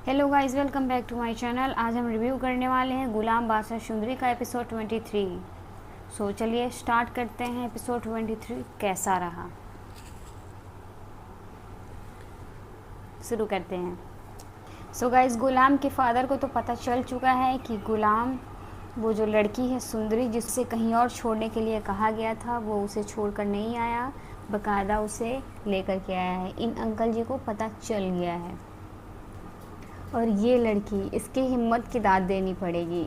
Hello guys, welcome back to my channel. आज हम review करने वाले हैं गुलाम बादशाह सुंदरी का एपिसोड 23। सो चलिए स्टार्ट करते हैं। एपिसोड 23 कैसा रहा शुरू करते हैं। सो गाइस, गुलाम के फादर को तो पता चल चुका है कि गुलाम वो जो लड़की है सुंदरी जिससे कहीं और छोड़ने के लिए कहा गया था वो उसे छोड़कर नहीं आया, बाकायदा उसे लेकर के आया है। इन अंकल जी को पता चल गया है और ये लड़की, इसकी हिम्मत की दाद देनी पड़ेगी।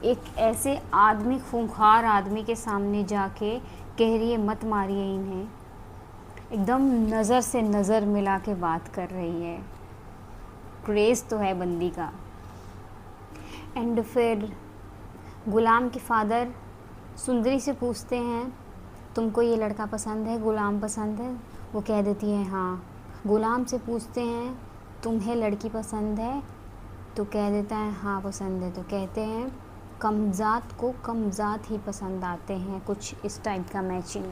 एक ऐसे आदमी, खूंखार आदमी के सामने जाके कह रही है मत मारिए इन्हें। एकदम नज़र से नज़र मिला के बात कर रही है। क्रेज़ तो है बंदी का। एंड फिर गुलाम के फादर सुंदरी से पूछते हैं तुमको ये लड़का पसंद है, गुलाम पसंद है? वो कह देती है हाँ। गुलाम से पूछते हैं तुम्हें लड़की पसंद है? तो कह देता है हाँ पसंद है। तो कहते हैं कमज़ात को कमज़ात ही पसंद आते हैं, कुछ इस टाइप का मैचिंग।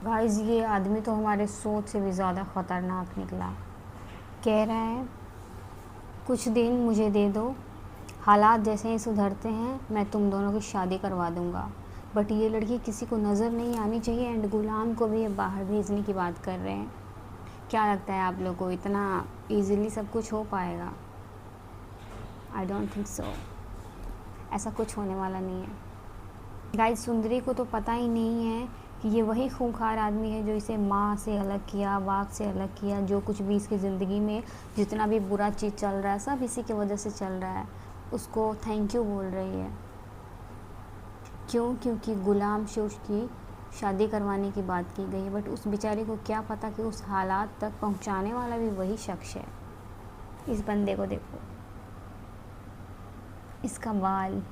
गाइस, ये आदमी तो हमारे सोच से भी ज़्यादा ख़तरनाक निकला। कह रहा है कुछ दिन मुझे दे दो, हालात जैसे ही सुधरते हैं मैं तुम दोनों की शादी करवा दूँगा। बट ये लड़की किसी को नज़र नहीं आनी चाहिए। एंड गुलाम को भी बाहर भेजने की बात कर रहे हैं। क्या लगता है आप लोगों को इतना ईज़िली सब कुछ हो पाएगा? I don't think so. ऐसा कुछ होने वाला नहीं है। गाइस, सुंदरी को तो पता ही नहीं है कि ये वही खूंखार आदमी है जो इसे माँ से अलग किया, बाप से अलग किया। जो कुछ भी इसकी ज़िंदगी में जितना भी बुरा चीज़ चल रहा है सब इसी की वजह से चल रहा है। उसको थैंक यू बोल रही है। क्यों? क्योंकि गुलाम से उसकी शादी करवाने की बात की गई है। बट उस बेचारे को क्या पता कि उस हालात तक पहुंचाने वाला भी वही शख्स है। इस बंदे को देखो, इसका बाल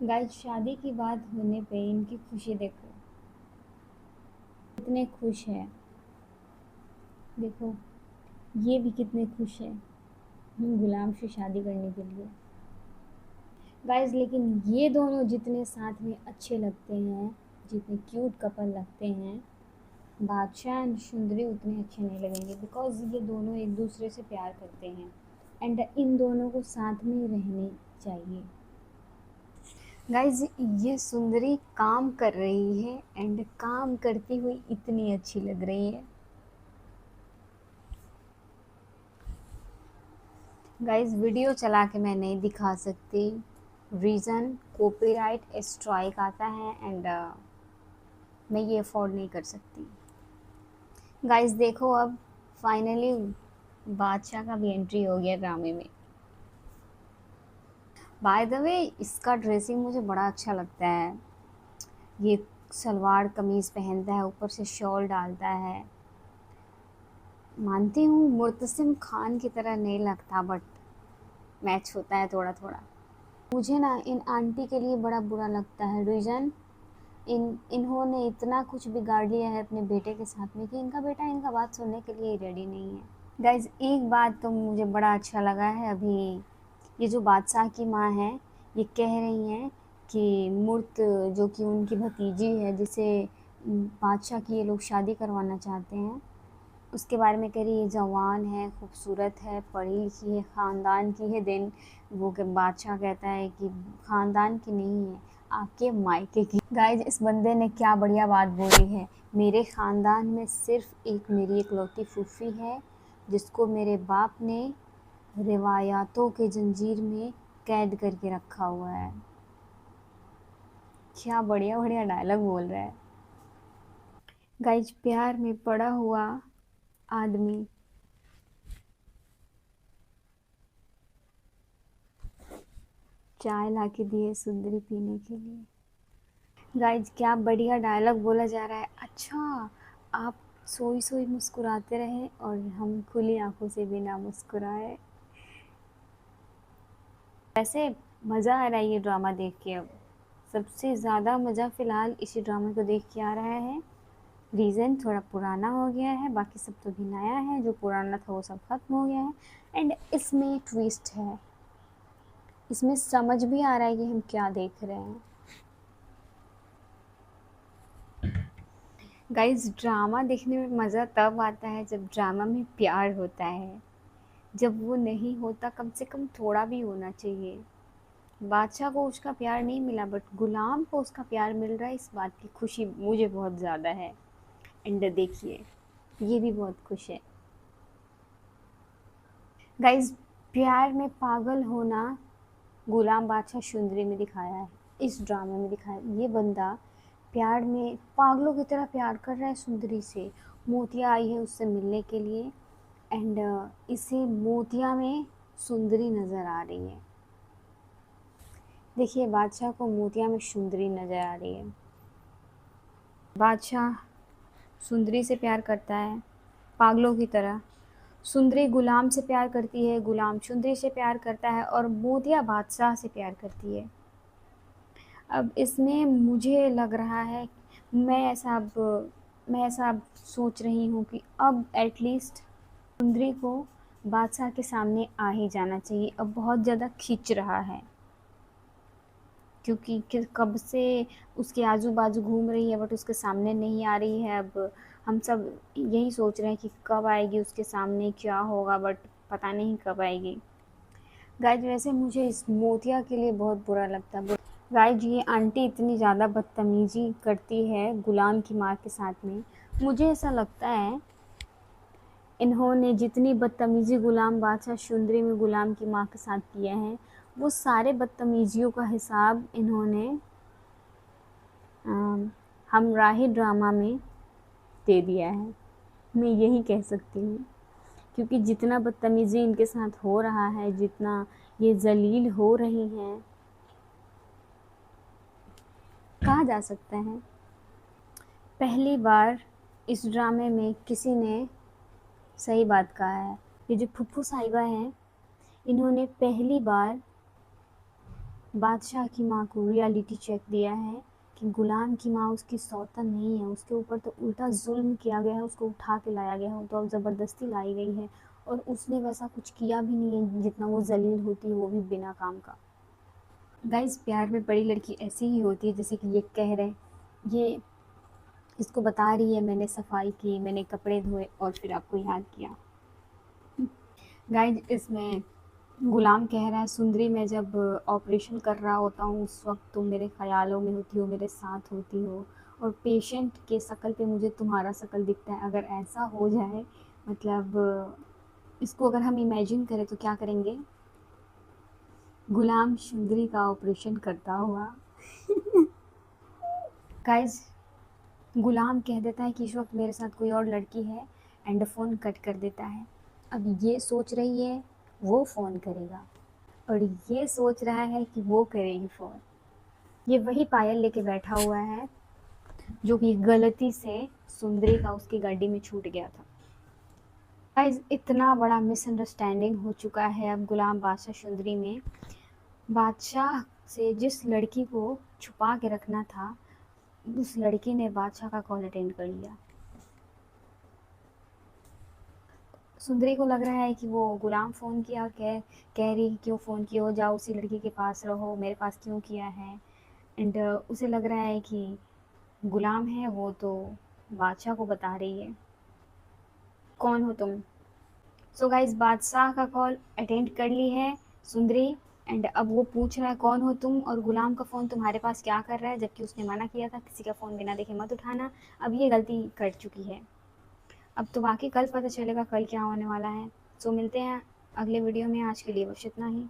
गाइस, शादी की बात होने पे इनकी खुशी देखो, कितने खुश है। देखो, ये भी कितने खुश है गुलाम से शादी करने के लिए। गाइस, लेकिन ये दोनों जितने साथ में अच्छे लगते हैं, जितने क्यूट कपल लगते हैं, बादशाह एंड सुंदरी उतने अच्छे नहीं लगेंगे। बिकॉज ये दोनों एक दूसरे से प्यार करते हैं एंड इन दोनों को साथ में रहने चाहिए। गाइज, ये सुंदरी काम कर रही है एंड काम करती हुई इतनी अच्छी लग रही है। गाइज, वीडियो चला के मैं नहीं दिखा सकती, रीज़न कॉपीराइट स्ट्राइक आता है एंड मैं ये अफोर्ड नहीं कर सकती। गाइज देखो, अब फाइनली बादशाह का भी एंट्री हो गया ड्रामे में। बाय द वे, इसका ड्रेसिंग मुझे बड़ा अच्छा लगता है। ये सलवार कमीज़ पहनता है, ऊपर से शॉल डालता है। मानती हूँ मुर्तसिम खान की तरह नहीं लगता, बट मैच होता है थोड़ा थोड़ा। मुझे ना इन आंटी के लिए बड़ा बुरा लगता है। रीज़न, इन्होंने इतना कुछ बिगाड़ लिया है अपने बेटे के साथ में कि इनका बेटा इनका बात सुनने के लिए रेडी नहीं है। गाइज, एक बात तो मुझे बड़ा अच्छा लगा है। अभी ये जो बादशाह की माँ है, ये कह रही हैं कि मूर्त जो कि उनकी भतीजी है, जिसे बादशाह की ये लोग शादी करवाना चाहते हैं, उसके बारे में कह रही है जवान है, खूबसूरत है, पढ़ी लिखी है, ख़ानदान की है। देन वो के बादशाह कहता है कि ख़ानदान की नहीं है, आपके मायके की। गाइज, इस बंदे ने क्या बढ़िया बात बोली है। मेरे ख़ानदान में सिर्फ एक मेरी इकलौती फूफी है जिसको मेरे बाप ने रिवायातों के जंजीर में कैद करके रखा हुआ है। क्या बढ़िया बढ़िया डायलॉग बोल रहा है। गाइज, प्यार में पड़ा हुआ आदमी चाय ला के दिए सुंदरी पीने के लिए। गाइज, क्या बढ़िया डायलॉग बोला जा रहा है। अच्छा, आप सोई सोई मुस्कुराते रहे और हम खुली आंखों से भी ना मुस्कुराए। वैसे मज़ा आ रहा है ये ड्रामा देख के। अब सबसे ज़्यादा मज़ा फ़िलहाल इसी ड्रामे को देख के आ रहा है। रीज़न थोड़ा पुराना हो गया है, बाकी सब तो भी नया है। जो पुराना था वो सब ख़त्म हो गया है। एंड इसमें ट्विस्ट है, इसमें समझ भी आ रहा है कि हम क्या देख रहे हैं। गाइस ड्रामा देखने में मज़ा तब आता है जब ड्रामा में प्यार होता है। जब वो नहीं होता, कम से कम थोड़ा भी होना चाहिए। बादशाह को उसका प्यार नहीं मिला, बट गुलाम को उसका प्यार मिल रहा है, इस बात की खुशी मुझे बहुत ज़्यादा है। एंड देखिए, ये भी बहुत खुश है। गाइस प्यार में पागल होना गुलाम बादशाह सुंदरी में दिखाया है, इस ड्रामे में दिखाया है। ये बंदा प्यार में पागलों की तरह प्यार कर रहा है सुंदरी से। मोतिया आई है उससे मिलने के लिए, एंड इसे मोतिया में सुंदरी नज़र आ रही है। देखिए बादशाह को मोतिया में सुंदरी नज़र आ रही है। बादशाह सुंदरी से प्यार करता है पागलों की तरह। सुंदरी गुलाम से प्यार करती है, गुलाम सुंदरी से प्यार करता है, और मोतिया बादशाह से प्यार करती है। अब इसमें मुझे लग रहा है, मैं ऐसा अब सोच रही हूँ कि अब एटलीस्ट सुंदरी को बादशाह के सामने आ ही जाना चाहिए। अब बहुत ज़्यादा खींच रहा है, क्योंकि कब से उसके आजू बाजू घूम रही है बट उसके सामने नहीं आ रही है। अब हम सब यही सोच रहे हैं कि कब आएगी उसके सामने, क्या होगा, बट पता नहीं कब आएगी। गाइज वैसे मुझे इस मोतिया के लिए बहुत बुरा लगता है। गाइज ये आंटी इतनी ज़्यादा बदतमीजी करती है गुलाम की माँ के साथ में। मुझे ऐसा लगता है इन्होंने जितनी बदतमीजी गुलाम बादशाह सुंदरी में गुलाम की माँ के साथ किया है, वो सारे बदतमीजियों का हिसाब इन्होंने हमराही ड्रामा में दे दिया है, मैं यही कह सकती हूँ। क्योंकि जितना बदतमीजी इनके साथ हो रहा है, जितना ये जलील हो रही हैं, कहा जा सकता है पहली बार इस ड्रामे में किसी ने सही बात कहा है। ये जो फुप्पू साहिबा हैं, इन्होंने पहली बार बादशाह की माँ को रियलिटी चेक दिया है कि गुलाम की माँ उसकी सौतन नहीं है, उसके ऊपर तो उल्टा जुल्म किया गया है, उसको उठा के लाया गया है, तो अब ज़बरदस्ती लाई गई है, और उसने वैसा कुछ किया भी नहीं है जितना वो जलील होती है, वो भी बिना काम का। गाइस प्यार में बड़ी लड़की ऐसी ही होती है जैसे कि ये कह रहे, ये इसको बता रही है मैंने सफाई की, मैंने कपड़े धोए और फिर आपको याद किया। गाइस इसमें गुलाम कह रहा है, सुंदरी मैं जब ऑपरेशन कर रहा होता हूँ उस वक्त तुम मेरे ख्यालों में होती हो, मेरे साथ होती हो, और पेशेंट के शक्ल पे मुझे तुम्हारा शक्ल दिखता है। अगर ऐसा हो जाए, मतलब इसको अगर हम इमेजिन करें तो क्या करेंगे, गुलाम सुंदरी का ऑपरेशन करता हुआ। गाइस गुलाम कह देता है कि इस वक्त मेरे साथ कोई और लड़की है, एंड फ़ोन कट कर देता है। अब ये सोच रही है वो फ़ोन करेगा, और ये सोच रहा है कि वो करेगी फ़ोन। ये वही पायल लेके बैठा हुआ है जो कि गलती से सुंदरी का उसकी गाड़ी में छूट गया था। गाइस इतना बड़ा मिसअंडरस्टैंडिंग हो चुका है अब गुलाम बादशाह सुंदरी में। बादशाह से जिस लड़की को छुपा के रखना था, उस लड़की ने बादशाह का कॉल अटेंड कर लिया। सुंदरी को लग रहा है कि वो गुलाम फ़ोन किया, कह रही क्यों फ़ोन किया हो, जाओ उसी लड़की के पास रहो, मेरे पास क्यों किया है। एंड उसे लग रहा है कि गुलाम है वो, तो बादशाह को बता रही है कौन हो तुम। सो गाइस बादशाह का कॉल अटेंड कर ली है सुंदरी, एंड अब वो पूछ रहा है कौन हो तुम, और गुलाम का फ़ोन तुम्हारे पास क्या कर रहा है, जबकि उसने मना किया था किसी का फ़ोन बिना देखे मत उठाना। अब ये गलती कर चुकी है। अब तो बाकी कल पता चलेगा कल क्या होने वाला है। सो मिलते हैं अगले वीडियो में, आज के लिए बस इतना ही।